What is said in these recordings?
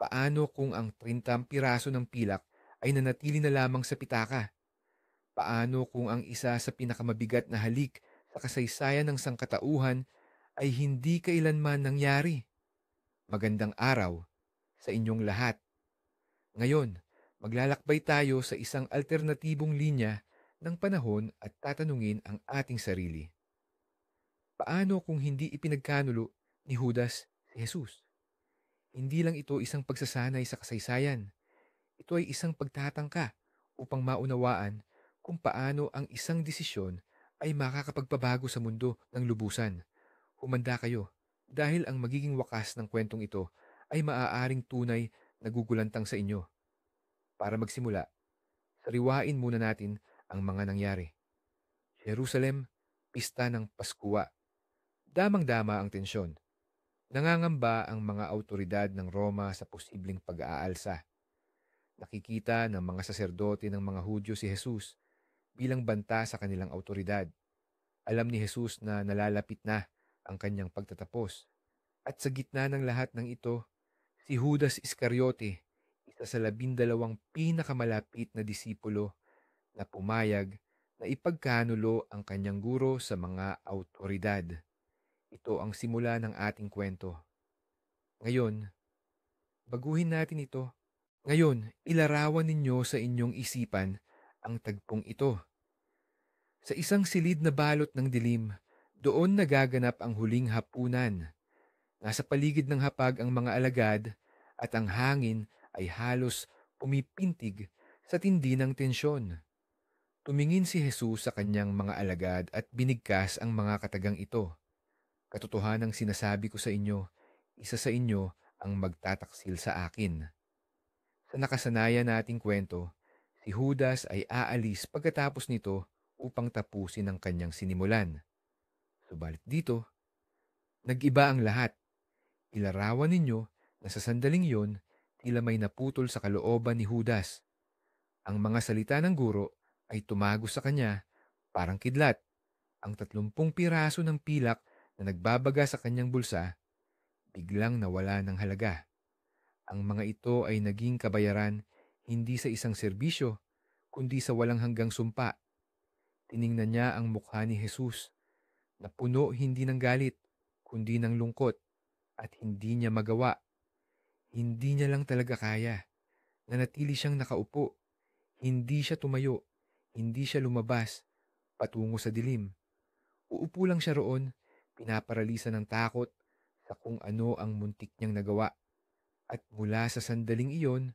Paano kung ang 30 piraso ng pilak ay nanatili na lamang sa pitaka? Paano kung ang isa sa pinakamabigat na halik sa kasaysayan ng sangkatauhan ay hindi kailanman nangyari? Magandang araw sa inyong lahat. Ngayon, maglalakbay tayo sa isang alternatibong linya ng panahon at tatanungin ang ating sarili. Paano kung hindi ipinagkanulo ni Judas si Jesus? Hindi lang ito isang pagsasanay sa kasaysayan. Ito ay isang pagtatangka upang maunawaan kung paano ang isang desisyon ay makakapagpabago sa mundo ng lubusan. Humanda kayo dahil ang magiging wakas ng kwentong ito ay maaaring tunay na gugulantang sa inyo. Para magsimula, sariwain muna natin ang mga nangyari. Jerusalem, pista ng Paskua. Damang-dama ang tensyon. Nangangamba ang mga autoridad ng Roma sa posibleng pag-aalsa. Nakikita ng mga saserdote ng mga Hudyo si Jesus bilang banta sa kanilang autoridad. Alam ni Jesus na nalalapit na ang kanyang pagtatapos. At sa gitna ng lahat ng ito, si Judas Iscariote, isa sa 12 pinakamalapit na disipulo na pumayag na ipagkanulo ang kanyang guro sa mga autoridad. Ito ang simula ng ating kwento. Ngayon, baguhin natin ito. Ngayon, ilarawan ninyo sa inyong isipan ang tagpong ito. Sa isang silid na balot ng dilim, doon nagaganap ang huling hapunan. Nasa paligid ng hapag ang mga alagad at ang hangin ay halos pumipintig sa tindi ng tensyon. Tumingin si Jesus sa kanyang mga alagad at binigkas ang mga katagang ito. Katotohanang sinasabi ko sa inyo, isa sa inyo ang magtataksil sa akin. Sa nakasanayan nating kwento, si Judas ay aalis pagkatapos nito upang tapusin ang kanyang sinimulan. Subalit dito, nag-iba ang lahat. Ilarawan ninyo na sa sandaling yon, tila may naputol sa kalooban ni Judas. Ang mga salita ng guro ay tumago sa kanya parang kidlat. Ang 30 piraso ng pilak na nagbabaga sa kanyang bulsa, biglang nawala ng halaga. Ang mga ito ay naging kabayaran hindi sa isang serbisyo, kundi sa walang hanggang sumpa. Tiningnan niya ang mukha ni Jesus, na puno hindi ng galit, kundi ng lungkot, at hindi niya magawa. Hindi niya lang talaga kaya. Nanatili siyang nakaupo. Hindi siya tumayo. Hindi siya lumabas patungo sa dilim. Uupo lang siya roon, pinaparalisa ng takot sa kung ano ang muntik niyang nagawa. At mula sa sandaling iyon,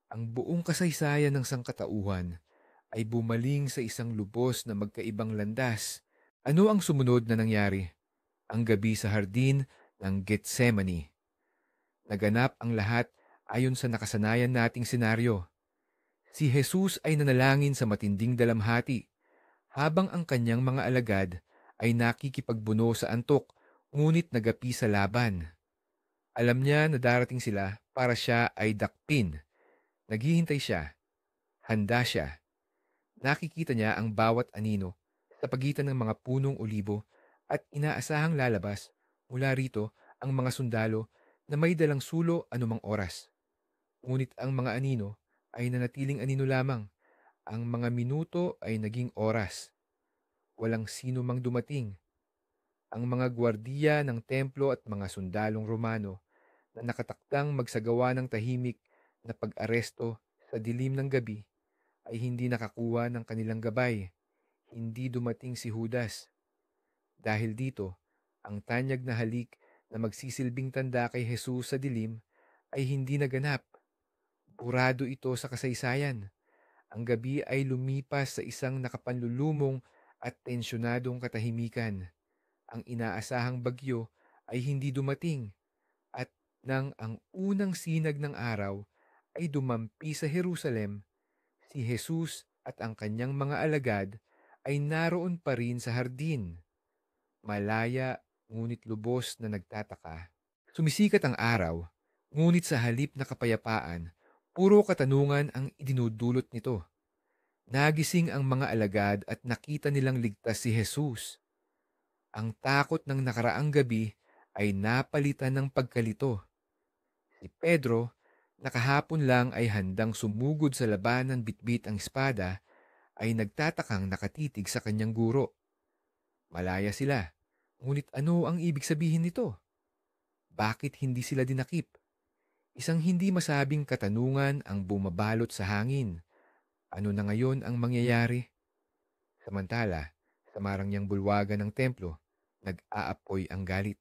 ang buong kasaysayan ng sangkatauhan ay bumaling sa isang lubos na magkaibang landas. Ano ang sumunod na nangyari? Ang gabi sa hardin ng Getsemani. Naganap ang lahat ayon sa nakasanayan nating senaryo. Si Jesus ay nanalangin sa matinding dalamhati, habang ang kanyang mga alagad ay nakikipagbuno sa antok, ngunit nagapi sa laban. Alam niya na darating sila para siya ay dakpin. Naghihintay siya. Handa siya. Nakikita niya ang bawat anino sa pagitan ng mga punong olibo at inaasahang lalabas mula rito ang mga sundalo na may dalang sulo anumang oras. Ngunit ang mga anino ay nanatiling anino lamang. Ang mga minuto ay naging oras. Walang sino mang dumating. Ang mga gwardiya ng templo at mga sundalong Romano na nakatakdang magsagawa ng tahimik na pag-aresto sa dilim ng gabi ay hindi nakakuha ng kanilang gabay. Hindi dumating si Judas. Dahil dito, ang tanyag na halik na magsisilbing tanda kay Jesus sa dilim ay hindi naganap. Burado ito sa kasaysayan. Ang gabi ay lumipas sa isang nakapanlulumong at tensyonadong katahimikan. Ang inaasahang bagyo ay hindi dumating at nang ang unang sinag ng araw ay dumampi sa Jerusalem, si Jesus at ang kanyang mga alagad ay naroon pa rin sa hardin. Malaya ngunit lubos na nagtataka. Sumisikat ang araw, ngunit sa halip na kapayapaan, puro katanungan ang idinudulot nito. Nagising ang mga alagad at nakita nilang ligtas si Jesus. Ang takot ng nakaraang gabi ay napalitan ng pagkalito. Si Pedro, Nakahapon lang ay handang sumugod sa labanan bitbit ang espada ay nagtatakang nakatitig sa kanyang guro. Malaya sila. Ngunit ano ang ibig sabihin nito? Bakit hindi sila dinakip? Isang hindi masabing katanungan ang bumabalot sa hangin. Ano na ngayon ang mangyayari? Samantala, sa marangyang bulwagan ng templo, nag-aapoy ang galit.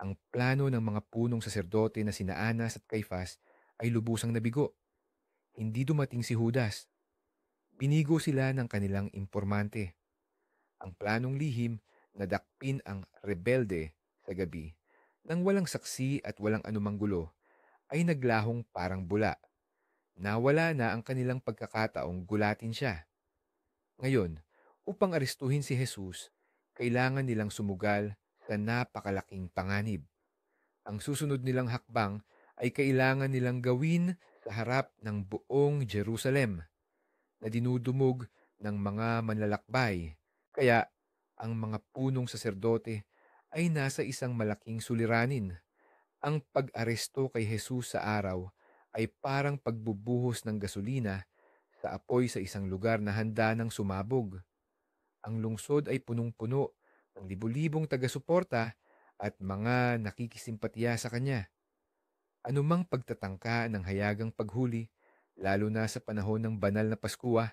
Ang plano ng mga punong saserdote na sina Anas at Caifás ay lubusang nabigo. Hindi dumating si Judas. Binigo sila ng kanilang impormante. Ang planong lihim na dakpin ang rebelde sa gabi nang walang saksi at walang anumang gulo ay naglahong parang bula. Nawala na ang kanilang pagkakataong gulatin siya. Ngayon, upang arestuhin si Jesus, kailangan nilang sumugal sa napakalaking panganib. Ang susunod nilang hakbang ay kailangan nilang gawin sa harap ng buong Jerusalem na dinudumog ng mga manlalakbay. Kaya ang mga punong saserdote ay nasa isang malaking suliranin. Ang pag-aresto kay Jesus sa araw ay parang pagbubuhos ng gasolina sa apoy sa isang lugar na handa ng sumabog. Ang lungsod ay punong-puno ng libu-libong taga-suporta at mga nakikisimpatiya sa kanya. Anumang pagtatangka ng hayagang paghuli, lalo na sa panahon ng banal na Paskwa,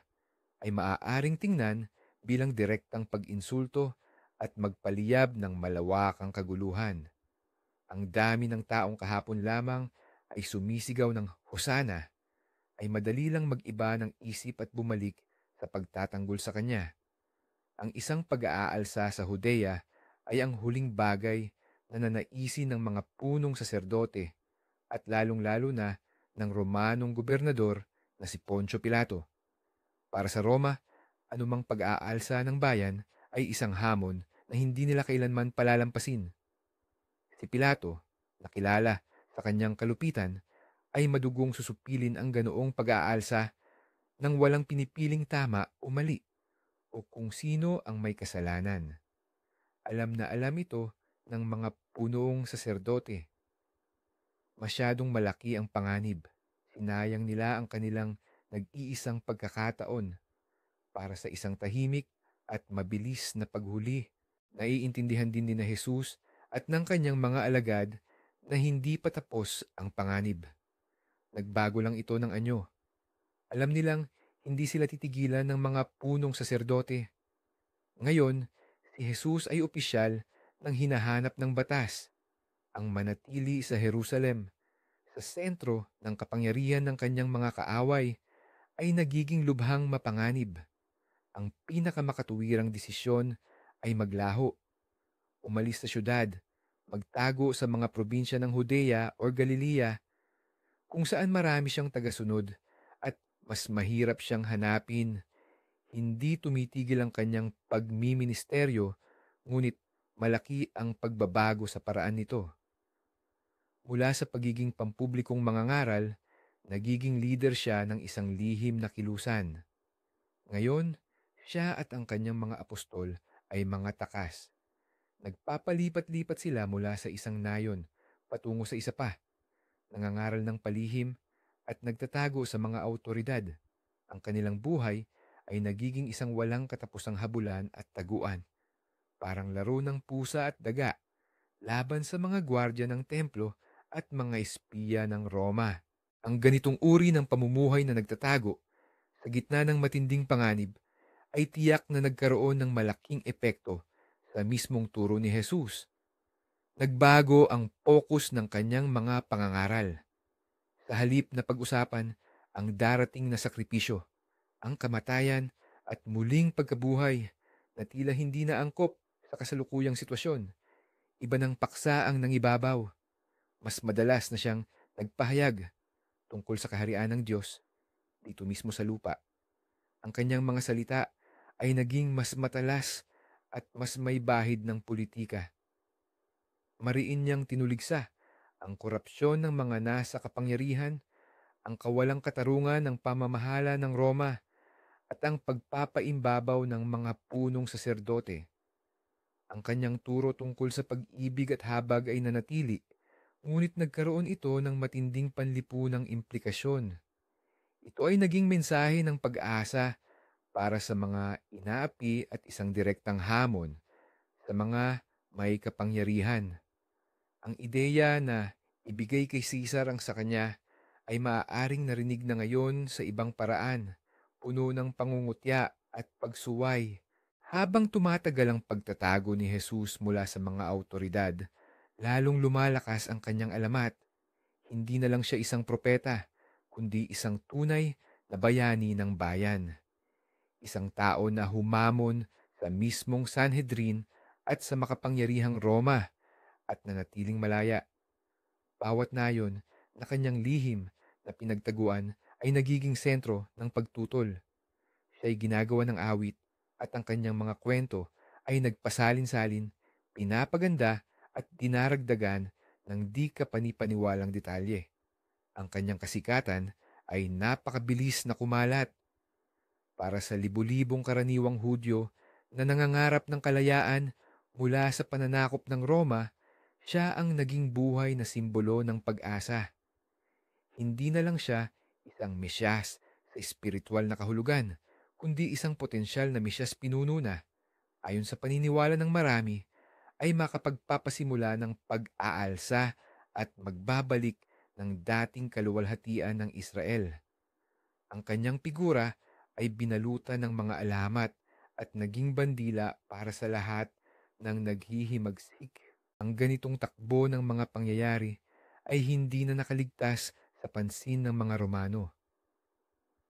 ay maaaring tingnan bilang direktang pag-insulto at magpaliyab ng malawakang kaguluhan. Ang dami ng taong kahapon lamang ay sumisigaw ng Hosana ay madali lang mag-iba ng isip at bumalik sa pagtatanggol sa kanya. Ang isang pag-aalsa sa Hudeya ay ang huling bagay na nanaisin ng mga punong saserdote at lalong-lalo na ng Romanong gobernador na si Poncio Pilato. Para sa Roma, anumang pag-aalsa ng bayan ay isang hamon na hindi nila kailanman palalampasin. Si Pilato, nakilala sa kanyang kalupitan, ay madugong susupilin ang ganoong pag-aalsa nang walang pinipiling tama o mali o kung sino ang may kasalanan. Alam na alam ito ng mga punong saserdote. Masyadong malaki ang panganib. Sinayang nila ang kanilang nag-iisang pagkakataon para sa isang tahimik at mabilis na paghuli. Naiintindihan din ni na Jesus at ng kanyang mga alagad na hindi pa tapos ang panganib. Nagbago lang ito ng anyo. Alam nilang hindi sila titigilan ng mga punong saserdote. Ngayon, si Jesus ay opisyal ng hinahanap ng batas, ang manatili sa Jerusalem, sa sentro ng kapangyarihan ng kanyang mga kaaway, ay nagiging lubhang mapanganib. Ang pinakamakatuwirang desisyon ay maglaho, umalis sa syudad, magtago sa mga probinsya ng Judea o Galilea kung saan marami siyang tagasunod at mas mahirap siyang hanapin. Hindi tumitigil ang kanyang pagmiministeryo, ngunit malaki ang pagbabago sa paraan nito. Mula sa pagiging pampublikong mangangaral, nagiging leader siya ng isang lihim na kilusan. Ngayon, siya at ang kanyang mga apostol ay mga takas. Nagpapalipat-lipat sila mula sa isang nayon patungo sa isa pa, nangangaral ng palihim at nagtatago sa mga autoridad. Ang kanilang buhay ay nagiging isang walang katapusang habulan at taguan, parang laro ng pusa at daga, laban sa mga gwardya ng templo at mga espiya ng Roma. Ang ganitong uri ng pamumuhay na nagtatago sa gitna ng matinding panganib ay tiyak na nagkaroon ng malaking epekto sa mismong turo ni Jesus. Nagbago ang focus ng kanyang mga pangangaral. Sa halip na pag-usapan ang darating na sakripisyo, ang kamatayan at muling pagkabuhay na tila hindi na angkop sa kasalukuyang sitwasyon. Iba ng paksa ang nangibabaw. Mas madalas na siyang nagpahayag tungkol sa kaharian ng Diyos dito mismo sa lupa. Ang kanyang mga salita ay naging mas matalas at mas may bahid ng politika. Mariin niyang tinuligsa ang korupsyon ng mga nasa kapangyarihan, ang kawalang katarungan ng pamamahala ng Roma, at ang pagpapaimbabaw ng mga punong saserdote. Ang kanyang turo tungkol sa pag-ibig at habag ay nanatili, Ngunit nagkaroon ito ng matinding panlipunang implikasyon. Ito ay naging mensahe ng pag-asa para sa mga inaapi at isang direktang hamon sa mga may kapangyarihan. Ang ideya na ibigay kay Caesar ang sa kanya ay maaaring narinig na ngayon sa ibang paraan, puno ng pangungutya at pagsuway. Habang tumatagal ang pagtatago ni Jesus mula sa mga autoridad, lalong lumalakas ang kanyang alamat. Hindi na lang siya isang propeta, kundi isang tunay na bayani ng bayan. Isang tao na humamon sa mismong Sanhedrin at sa makapangyarihang Roma at nanatiling malaya. Bawat nayon na kanyang lihim na pinagtaguan ay nagiging sentro ng pagtutol. Siya'y ginagawa ng awit at ang kanyang mga kwento ay nagpasalin-salin, pinapaganda at dinaragdagan ng di kapanipaniwalang detalye. Ang kanyang kasikatan ay napakabilis na kumalat para sa libu-libong karaniwang Hudyo na nangangarap ng kalayaan mula sa pananakop ng Roma. Siya ang naging buhay na simbolo ng pag-asa. Hindi na lang siya isang mesyas sa espiritual na kahulugan, kundi isang potensyal na mesyas pinuno na, ayon sa paniniwala ng marami, ay makapagpapasimula ng pag-aalsa at magbabalik ng dating kaluwalhatian ng Israel. Ang kanyang figura ay binalutan ng mga alamat at naging bandila para sa lahat ng naghihimagsik. Ang ganitong takbo ng mga pangyayari ay hindi na nakaligtas sa pansin ng mga Romano.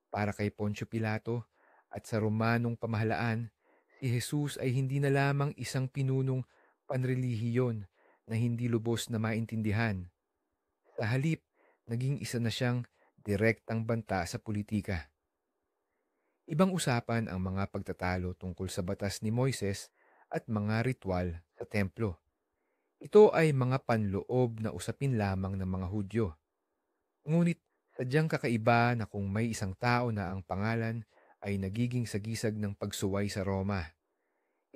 Para kay Poncio Pilato at sa Romanong pamahalaan, si Jesus ay hindi na lamang isang pinunong panrelihiyon na hindi lubos na maintindihan. Sa halip, naging isa na siyang direktang banta sa politika. Ibang usapan ang mga pagtatalo tungkol sa batas ni Moises at mga ritual sa templo. Ito ay mga panloob na usapin lamang ng mga Hudyo. Ngunit sadyang kakaiba na kung may isang tao na ang pangalan ay nagiging sagisag ng pagsuway sa Roma.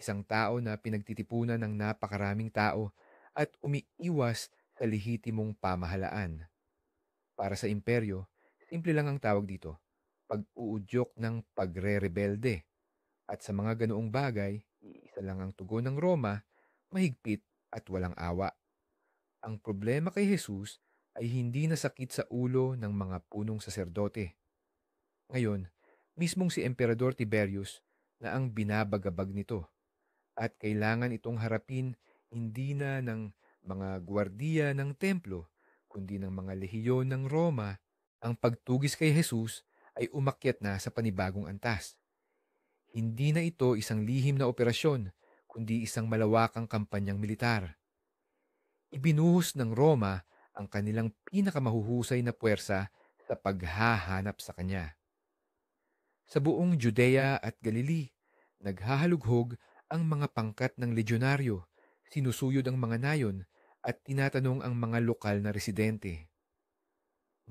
Isang tao na pinagtitipunan ng napakaraming tao at umiiwas sa lehitimong pamahalaan. Para sa imperyo, simple lang ang tawag dito, pag-uudyok ng pagre-rebelde. At sa mga ganoong bagay, iisa lang ang tugon ng Roma, mahigpit at walang awa. Ang problema kay Jesus ay hindi nasakit sa ulo ng mga punong saserdote. Ngayon, mismong si Emperador Tiberius na ang binabagabag nito at kailangan itong harapin hindi na ng mga gwardiya ng templo, kundi ng mga lehiyon ng Roma. Ang pagtugis kay Jesus ay umakyat na sa panibagong antas. Hindi na ito isang lihim na operasyon, kundi isang malawakang kampanyang militar. Ibinuhos ng Roma ang kanilang pinakamahuhusay na puwersa sa paghahanap sa kanya. Sa buong Judea at Galilee, naghahalughog ang mga pangkat ng ledyonaryo, sinusuyod ang mga nayon at tinatanong ang mga lokal na residente.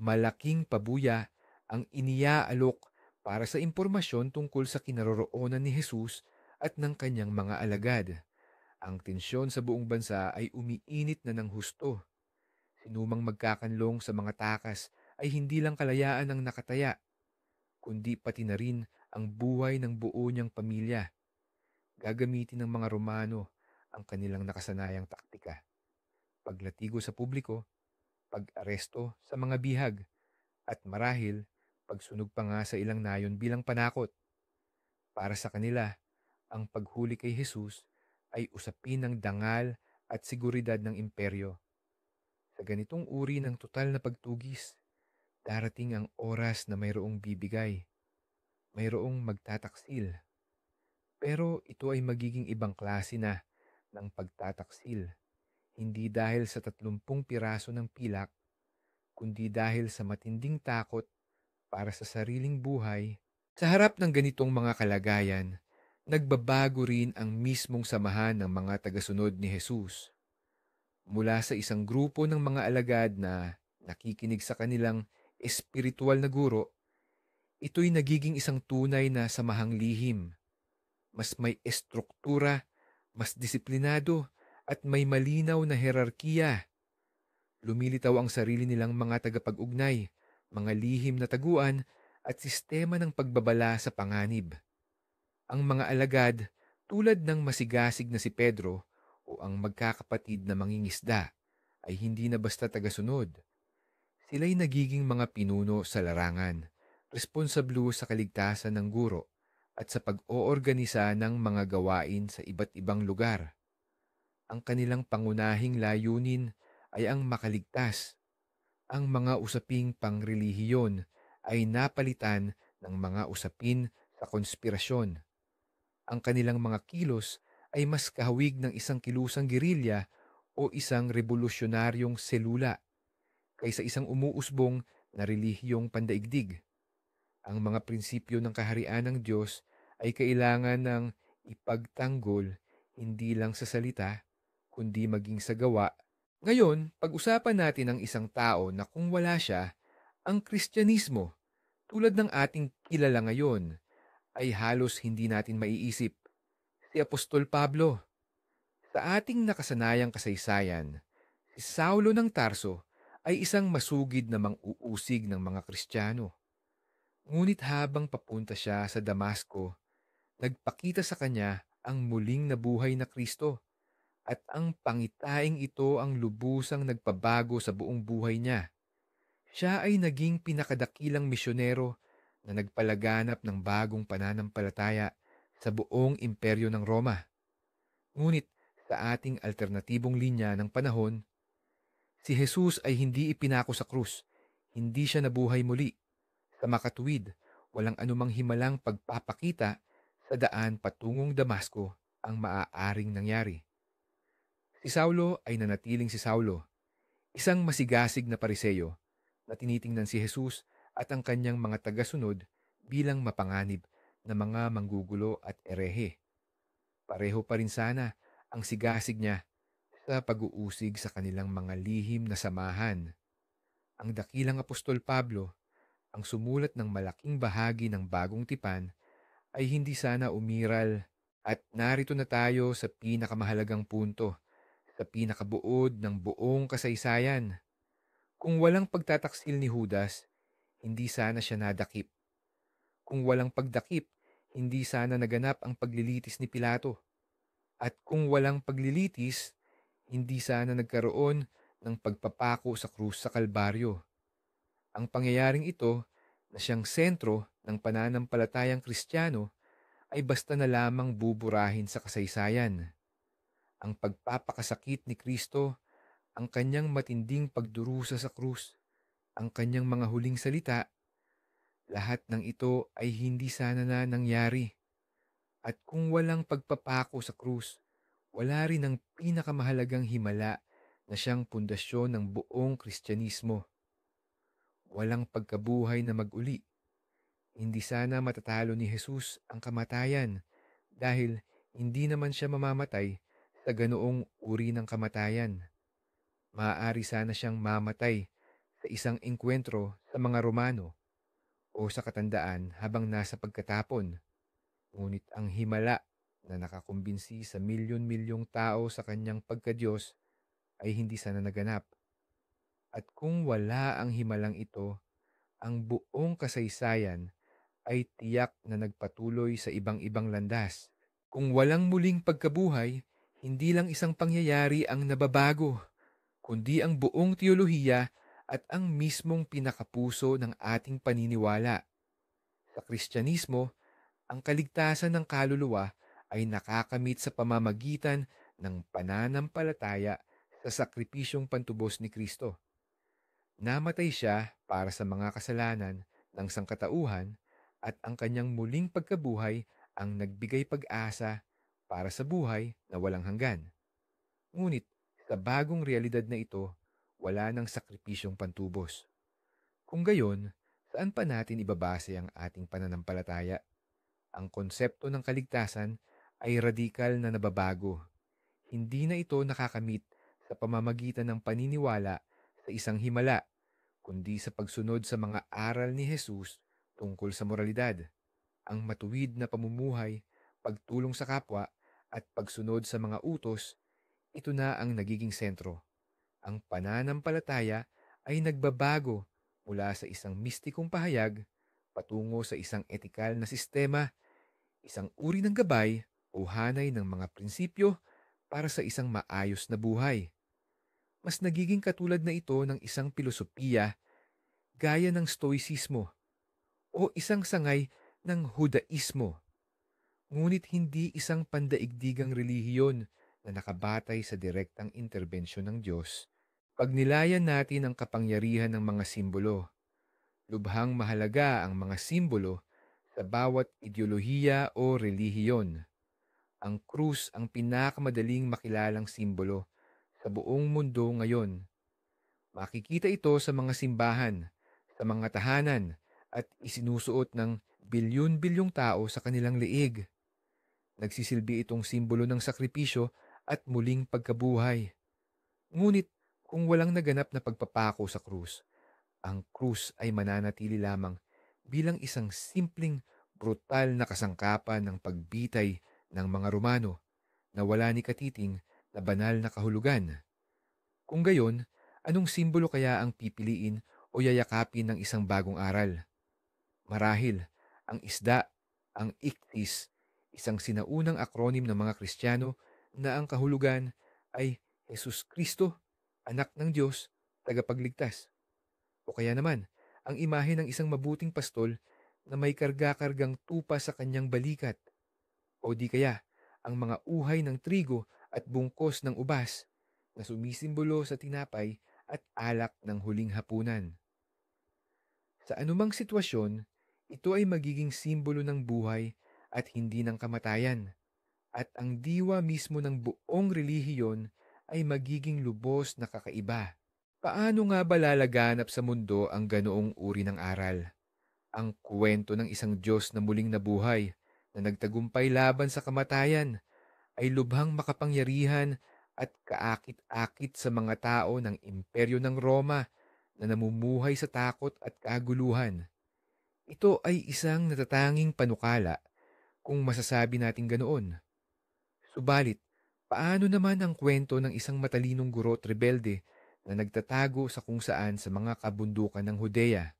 Malaking pabuya ang iniaalok para sa impormasyon tungkol sa kinaroroonan ni Jesus at ng kanyang mga alagad. Ang tensyon sa buong bansa ay umiinit na ng husto. Sinumang magkakanlong sa mga takas ay hindi lang kalayaan ang nakataya, kundi pati na rin ang buhay ng buo niyang pamilya. Gagamitin ng mga Romano ang kanilang nakasanayang taktika. Paglatigo sa publiko, pag-aresto sa mga bihag, at marahil pagsunog pa nga sa ilang nayon bilang panakot. Para sa kanila, ang paghuli kay Jesus ay usapin ng dangal at seguridad ng imperyo. Sa ganitong uri ng total na pagtugis, darating ang oras na mayroong bibigay, mayroong magtataksil. Pero ito ay magiging ibang klase na ng pagtataksil, hindi dahil sa 30 piraso ng pilak, kundi dahil sa matinding takot para sa sariling buhay. Sa harap ng ganitong mga kalagayan, nagbabago rin ang mismong samahan ng mga tagasunod ni Jesus. Mula sa isang grupo ng mga alagad na nakikinig sa kanilang espiritual na guro, ito'y nagiging isang tunay na samahang lihim. Mas may estruktura, mas disiplinado, at may malinaw na herarkiya. Lumilitaw ang sarili nilang mga tagapag-ugnay, mga lihim na taguan, at sistema ng pagbabala sa panganib. Ang mga alagad, tulad ng masigasig na si Pedro o ang magkakapatid na mangingisda, ay hindi na basta tagasunod. Sila'y nagiging mga pinuno sa larangan, responsablo sa kaligtasan ng guro, at sa pag-oorganisa ng mga gawain sa iba't ibang lugar. Ang kanilang pangunahing layunin ay ang makaligtas. Ang mga usaping pangrelihiyon ay napalitan ng mga usapin sa konspirasyon. Ang kanilang mga kilos ay mas kahawig ng isang kilusang gerilya o isang revolusyonaryong selula kaysa isang umuusbong na relihiyong pandaigdig. Ang mga prinsipyo ng kaharian ng Diyos ay kailangan ng ipagtanggol hindi lang sa salita, kundi maging sa gawa. Ngayon, pag-usapan natin ang isang tao na kung wala siya, ang Kristyanismo, tulad ng ating kilala ngayon, ay halos hindi natin maiisip. Si Apostol Pablo. Sa ating nakasanayang kasaysayan, si Saulo ng Tarso ay isang masugid na mang-uusig ng mga Kristiyano. Ngunit habang papunta siya sa Damasco, nagpakita sa kanya ang muling nabuhay na Kristo at ang pangitaing ito ang lubusang nagpabago sa buong buhay niya. Siya ay naging pinakadakilang misyonero na nagpalaganap ng bagong pananampalataya sa buong imperyo ng Roma. Ngunit sa ating alternatibong linya ng panahon, si Jesus ay hindi ipinako sa krus, hindi siya nabuhay muli. Sa makatuwid, walang anumang himalang pagpapakita sa daan patungong Damasco ang maaaring nangyari. Si Saulo ay nanatiling si Saulo, isang masigasig na pariseyo na tinitingnan si Jesus at ang kanyang mga tagasunod bilang mapanganib na mga manggugulo at erehe. Pareho pa rin sana ang sigasig niya sa pag-uusig sa kanilang mga lihim na samahan. Ang dakilang Apostol Pablo, ang sumulat ng malaking bahagi ng Bagong Tipan, ay hindi sana umiral, at narito na tayo sa pinakamahalagang punto, sa pinakabuod ng buong kasaysayan. Kung walang pagtataksil ni Judas, hindi sana siya nadakip. Kung walang pagdakip, hindi sana naganap ang paglilitis ni Pilato. At kung walang paglilitis, hindi sana nagkaroon ng pagpapako sa krus sa Kalbaryo. Ang pangyayaring ito, na siyang sentro ng pananampalatayang Kristiyano, ay basta na lamang buburahin sa kasaysayan. Ang pagpapakasakit ni Kristo, ang kanyang matinding pagdurusa sa krus, ang kanyang mga huling salita, lahat ng ito ay hindi sana na nangyari. At kung walang pagpapako sa krus, wala rin ang pinakamahalagang himala na siyang pundasyon ng buong Kristyanismo. Walang pagkabuhay na mag-uli. Hindi sana matatalo ni Jesus ang kamatayan dahil hindi naman siya mamamatay sa ganoong uri ng kamatayan. Maaari sana siyang mamatay sa isang engkwentro sa mga Romano o sa katandaan habang nasa pagkatapon. Ngunit ang himala na nakakumbinsi sa milyon-milyong tao sa kanyang pagkadiyos ay hindi sana naganap. At kung wala ang himalang ito, ang buong kasaysayan ay tiyak na nagpatuloy sa ibang-ibang landas. Kung walang muling pagkabuhay, hindi lang isang pangyayari ang nababago, kundi ang buong teolohiya at ang mismong pinakapuso ng ating paniniwala. Sa Kristyanismo, ang kaligtasan ng kaluluwa ay nakakamit sa pamamagitan ng pananampalataya sa sakripisyong pantubos ni Kristo. Namatay siya para sa mga kasalanan ng sangkatauhan at ang kanyang muling pagkabuhay ang nagbigay pag-asa para sa buhay na walang hanggan. Ngunit sa bagong realidad na ito, wala ng sakripisyong pantubos. Kung gayon, saan pa natin ibabase ang ating pananampalataya? Ang konsepto ng kaligtasan ay radikal na nababago. Hindi na ito nakakamit sa pamamagitan ng paniniwala sa isang himala, kundi sa pagsunod sa mga aral ni Jesus tungkol sa moralidad, ang matuwid na pamumuhay, pagtulong sa kapwa, at pagsunod sa mga utos. Ito na ang nagiging sentro. Ang pananampalataya ay nagbabago mula sa isang mistikong pahayag patungo sa isang etikal na sistema, isang uri ng gabay o hanay ng mga prinsipyo para sa isang maayos na buhay. Mas nagiging katulad na ito ng isang pilosopiya gaya ng Stoicismo o isang sangay ng Hudaismo, ngunit hindi isang pandaigdigang relihiyon na nakabatay sa direktang interbensyon ng Diyos. Pagnilayan natin ang kapangyarihan ng mga simbolo. Lubhang mahalaga ang mga simbolo sa bawat ideolohiya o relihiyon. Ang krus ang pinakamadaling makilalang simbolo sa buong mundo ngayon. Makikita ito sa mga simbahan, sa mga tahanan, at isinusuot ng bilyon-bilyong tao sa kanilang leeg. Nagsisilbi itong simbolo ng sakripisyo at muling pagkabuhay. Ngunit kung walang naganap na pagpapako sa krus, ang krus ay mananatili lamang bilang isang simpleng, brutal na kasangkapan ng pagbitay ng mga Romano na wala ni katiting na banal na kahulugan. Kung gayon, anong simbolo kaya ang pipiliin o yayakapin ng isang bagong aral? Marahil, ang isda, ang iktis, isang sinaunang akronim ng mga Kristiyano na ang kahulugan ay Jesus Kristo, anak ng Diyos, tagapagligtas. O kaya naman, ang imahe ng isang mabuting pastol na may karga-kargang tupa sa kanyang balikat. O di kaya, ang mga uhay ng trigo at bungkos ng ubas na sumisimbolo sa tinapay at alak ng huling hapunan. Sa anumang sitwasyon, ito ay magiging simbolo ng buhay at hindi ng kamatayan. At ang diwa mismo ng buong relihiyon ay magiging lubos na kakaiba. Paano nga ba lalaganap sa mundo ang ganoong uri ng aral? Ang kwento ng isang Diyos na muling nabuhay, na nagtagumpay laban sa kamatayan, ay lubhang makapangyarihan at kaakit-akit sa mga tao ng imperyo ng Roma na namumuhay sa takot at kaguluhan. Ito ay isang natatanging panukala kung masasabi natin ganoon. Subalit, paano naman ang kwento ng isang matalinong guro at rebelde na nagtatago sa kung saan sa mga kabundukan ng Judea?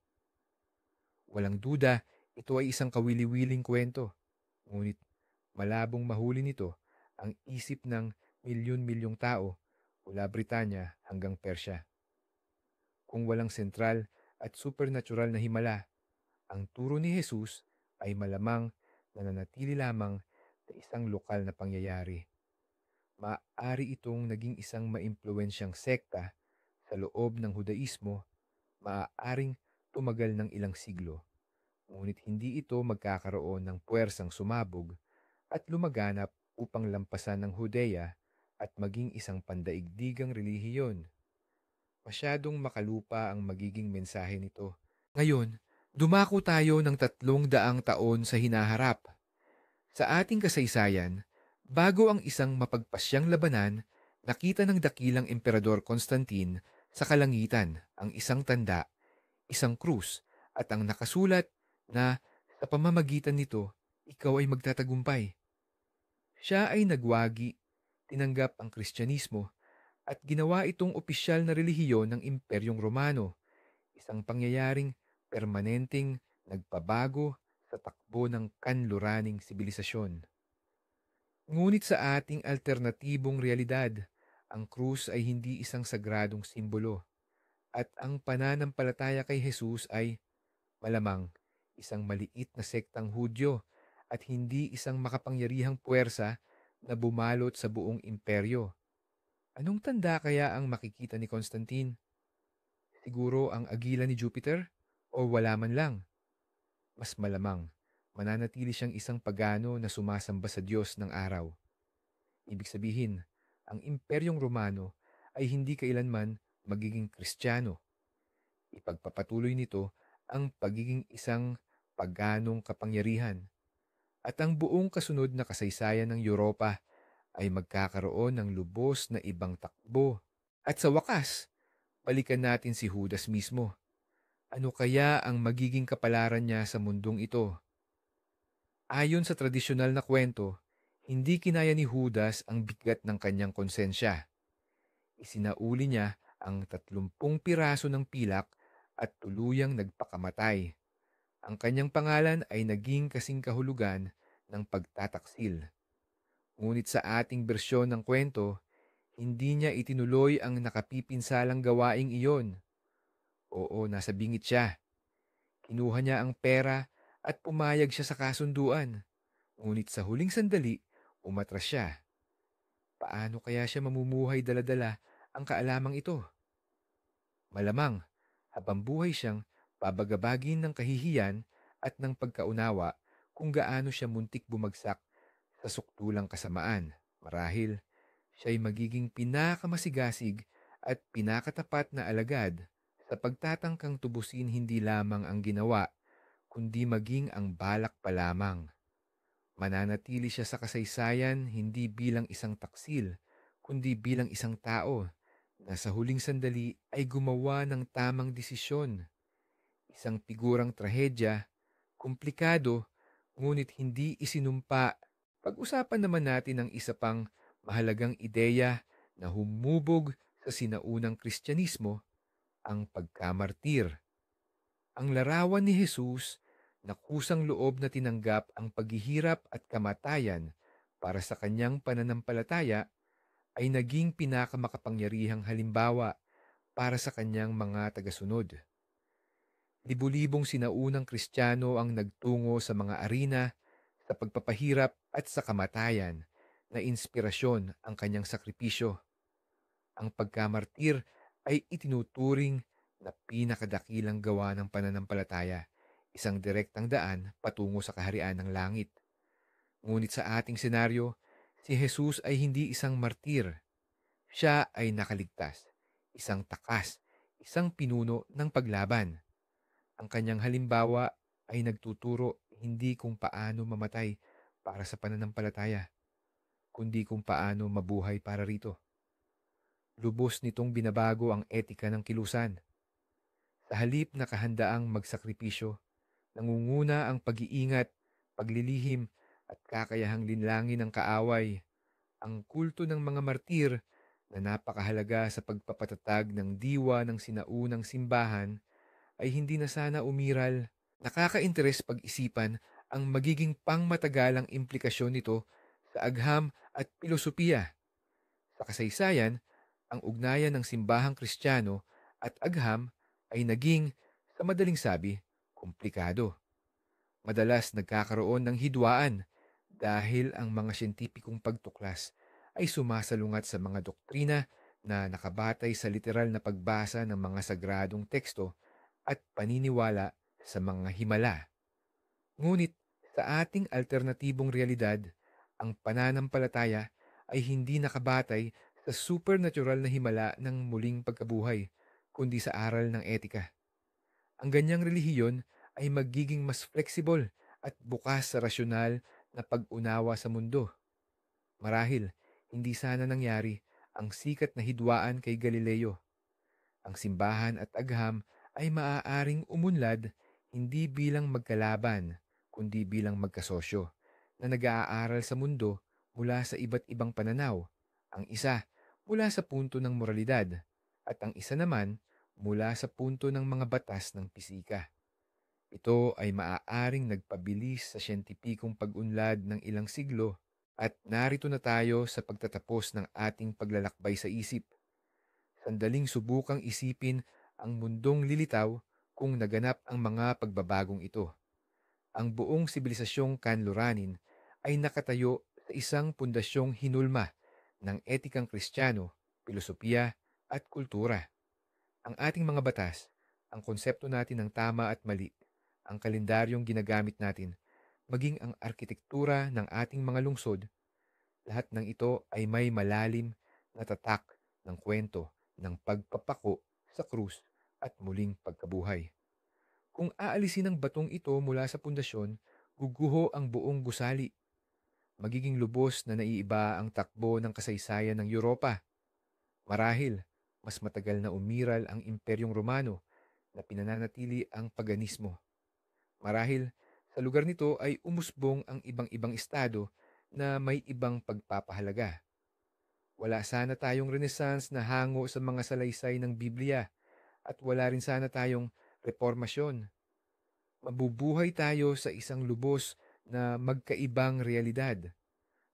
Walang duda, ito ay isang kawili-wiling kwento. Ngunit malabong mahuli nito ang isip ng milyon-milyong tao mula Britanya hanggang Persya. Kung walang sentral at supernatural na himala, ang turo ni Jesus ay malamang nananatili lamang sa isang lokal na pangyayari. Maaari itong naging isang maimpluwensyang sekta sa loob ng Hudaismo, maaaring tumagal ng ilang siglo, ngunit hindi ito magkakaroon ng puwersang sumabog at lumaganap upang lampasan ng Judea at maging isang pandaigdigang relihiyon. Masyadong makalupa ang magiging mensahe nito. Ngayon, dumako tayo ng 300 taon sa hinaharap. Sa ating kasaysayan, bago ang isang mapagpasyang labanan, nakita ng dakilang Emperador Constantine sa kalangitan ang isang tanda, isang krus, at ang nakasulat na sa pamamagitan nito, ikaw ay magtatagumpay. Siya ay nagwagi, tinanggap ang Kristyanismo, at ginawa itong opisyal na relihiyon ng Imperyong Romano, isang pangyayaring permanenteng nagpabago sa takbo ng kanluraning sibilisasyon. Ngunit sa ating alternatibong realidad, ang krus ay hindi isang sagradong simbolo at ang pananampalataya kay Jesus ay malamang isang maliit na sektang Hudyo at hindi isang makapangyarihang puwersa na bumalot sa buong imperyo. Anong tanda kaya ang makikita ni Constantine? Siguro ang agila ni Jupiter? O wala man lang? Mas malamang, mananatili siyang isang pagano na sumasamba sa Diyos ng araw. Ibig sabihin, ang Imperyong Romano ay hindi kailanman magiging Kristiyano. Ipagpapatuloy nito ang pagiging isang paganong kapangyarihan. At ang buong kasunod na kasaysayan ng Europa ay magkakaroon ng lubos na ibang takbo. At sa wakas, balikan natin si Judas mismo. Ano kaya ang magiging kapalaran niya sa mundong ito? Ayon sa tradisyonal na kwento, hindi kinaya ni Judas ang bigat ng kanyang konsensya. Isinauli niya ang 30 piraso ng pilak at tuluyang nagpakamatay. Ang kanyang pangalan ay naging kasing kahulugan ng pagtataksil. Ngunit sa ating bersyon ng kwento, hindi niya itinuloy ang nakapipinsalang gawaing iyon. Oo, nasa bingit siya. Kinuha niya ang pera at pumayag siya sa kasunduan. Ngunit sa huling sandali, umatras siya. Paano kaya siya mamumuhay dala-dala ang kaalamang ito? Malamang, habang buhay siyang babagabagin ng kahihiyan at ng pagkaunawa kung gaano siya muntik bumagsak sa sukdulang kasamaan. Marahil, siya'y magiging pinakamasigasig at pinakatapat na alagad sa pagtatangkang tubusin hindi lamang ang ginawa, kundi maging ang balak pa lamang. Mananatili siya sa kasaysayan hindi bilang isang taksil, kundi bilang isang tao na sa huling sandali ay gumawa ng tamang desisyon. Isang figurang trahedya, komplikado, ngunit hindi isinumpa. Pag-usapan naman natin ang isa pang mahalagang ideya na humubog sa sinaunang Kristyanismo, ang pagkamartir. Ang larawan ni Jesus na kusang loob na tinanggap ang paghihirap at kamatayan para sa kanyang pananampalataya ay naging pinakamakapangyarihang halimbawa para sa kanyang mga tagasunod. Libu-libong sinaunang Kristiyano ang nagtungo sa mga arena sa pagpapahirap at sa kamatayan na inspirasyon ang kanyang sakripisyo. Ang pagkamartir ay itinuturing na pinakadakilang gawa ng pananampalataya, isang direktang daan patungo sa kaharian ng langit. Ngunit sa ating senaryo, si Jesus ay hindi isang martir. Siya ay nakaligtas, isang takas, isang pinuno ng paglaban. Ang kanyang halimbawa ay nagtuturo hindi kung paano mamatay para sa pananampalataya, kundi kung paano mabuhay para rito. Lubos nitong binabago ang etika ng kilusan. Sa halip na kahandaang magsakripisyo, nangunguna ang pag-iingat, paglilihim at kakayahang linlangin ng kaaway. Ang kulto ng mga martir na napakahalaga sa pagpapatatag ng diwa ng sinaunang simbahan ay hindi na sana umiral. Nakakainteres pag-isipan ang magiging pangmatagalang implikasyon nito sa agham at pilosopiya. Sa kasaysayan, ang ugnayan ng simbahang Kristiyano at agham ay naging, sa madaling sabi, komplikado. Madalas nagkakaroon ng hidwaan dahil ang mga siyentipikong pagtuklas ay sumasalungat sa mga doktrina na nakabatay sa literal na pagbasa ng mga sagradong teksto at paniniwala sa mga himala. Ngunit sa ating alternatibong realidad, ang pananampalataya ay hindi nakabatay sa supernatural na himala ng muling pagkabuhay, kundi sa aral ng etika. Ang ganyang relihiyon ay magiging mas flexible at bukas sa rasyonal na pag-unawa sa mundo. Marahil, hindi sana nangyari ang sikat na hidwaan kay Galileo. Ang simbahan at agham ay maaaring umunlad hindi bilang magkalaban, kundi bilang magkasosyo na nag-aaral sa mundo mula sa iba't ibang pananaw. Ang isa mula sa punto ng moralidad at ang isa naman mula sa punto ng mga batas ng pisika. Ito ay maaaring nagpabilis sa siyentipikong pag-unlad ng ilang siglo at narito na tayo sa pagtatapos ng ating paglalakbay sa isip. Sandaling subukang isipin ang mundong lilitaw kung naganap ang mga pagbabagong ito. Ang buong sibilisasyong kanluranin ay nakatayo sa isang pundasyong hinulma ng etikang Kristiyano, pilosopiya at kultura. Ang ating mga batas, ang konsepto natin ng tama at mali, ang kalendaryong ginagamit natin, maging ang arkitektura ng ating mga lungsod, lahat ng ito ay may malalim na tatak ng kwento ng pagpapako sa krus at muling pagkabuhay. Kung aalisin ang batong ito mula sa pundasyon, guguho ang buong gusali. Magiging lubos na naiiba ang takbo ng kasaysayan ng Europa. Marahil, mas matagal na umiral ang Imperyong Romano na pinananatili ang paganismo. Marahil, sa lugar nito ay umusbong ang ibang-ibang estado na may ibang pagpapahalaga. Wala sana tayong Renaissance na hango sa mga salaysay ng Biblia at wala rin sana tayong reformasyon. Mabubuhay tayo sa isang lubos na magkaibang realidad.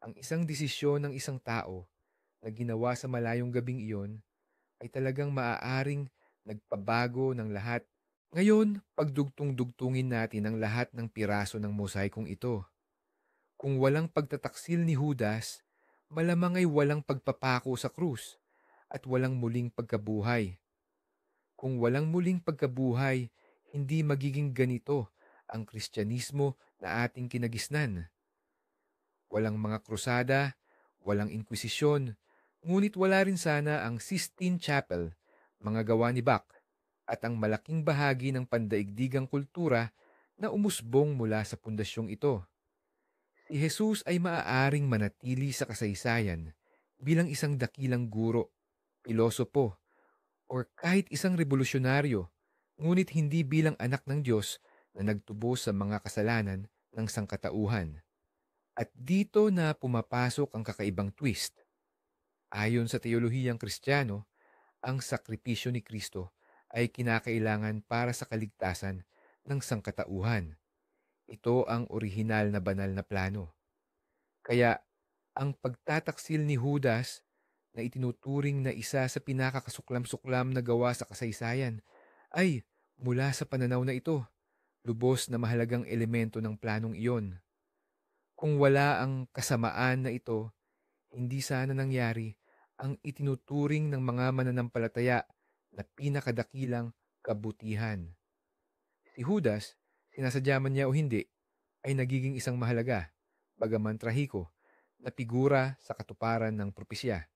Ang isang desisyon ng isang tao na ginawa sa malayong gabing iyon ay talagang maaaring nagpabago ng lahat. Ngayon, pagdugtong-dugtungin natin ang lahat ng piraso ng mosaikong ito. Kung walang pagtataksil ni Judas, malamang ay walang pagpapako sa krus at walang muling pagkabuhay. Kung walang muling pagkabuhay, hindi magiging ganito ang Kristyanismo na ating kinagisnan. Walang mga krusada, walang inkwisisyon, ngunit wala rin sana ang Sistine Chapel, mga gawa ni Bach, at ang malaking bahagi ng pandaigdigang kultura na umusbong mula sa pundasyong ito. Si Jesus ay maaaring manatili sa kasaysayan bilang isang dakilang guro, pilosopo, or kahit isang revolusyonaryo, ngunit hindi bilang anak ng Diyos na nagtubos sa mga kasalanan ng sangkatauhan. At dito na pumapasok ang kakaibang twist. Ayon sa teolohiyang Kristiyano, ang sakripisyo ni Kristo ay kinakailangan para sa kaligtasan ng sangkatauhan. Ito ang orihinal na banal na plano. Kaya ang pagtataksil ni Judas na itinuturing na isa sa pinakakasuklam-suklam na gawa sa kasaysayan ay mula sa pananaw na ito, lubos na mahalagang elemento ng planong iyon. Kung wala ang kasamaan na ito, hindi sana nangyari ang itinuturing ng mga mananampalataya na pinakadakilang kabutihan. Si Judas, sinasadya man niya o hindi, ay nagiging isang mahalaga, bagaman trahiko, na figura sa katuparan ng propesya.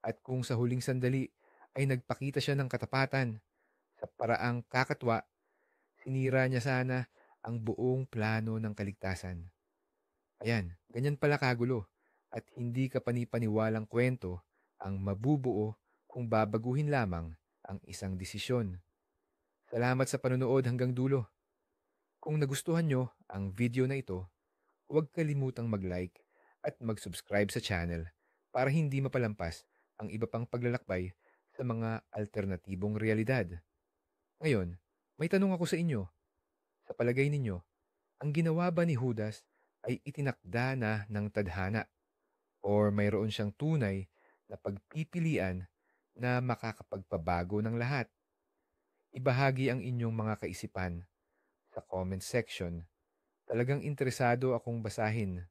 At kung sa huling sandali ay nagpakita siya ng katapatan sa paraang kakatwa, sinira niya sana ang buong plano ng kaligtasan. Ayan, ganyan pala kagulo at hindi ka panipaniwalang kwento ang mabubuo kung babaguhin lamang ang isang desisyon. Salamat sa panonood hanggang dulo. Kung nagustuhan nyo ang video na ito, huwag kalimutang mag-like at mag-subscribe sa channel para hindi mapalampas ang iba pang paglalakbay sa mga alternatibong realidad. Ngayon, may tanong ako sa inyo. Sa palagay ninyo, ang ginawa ba ni Judas ay itinakda na ng tadhana or mayroon siyang tunay na pagpipilian na makakapagpabago ng lahat? Ibahagi ang inyong mga kaisipan sa comment section. Talagang interesado akong basahin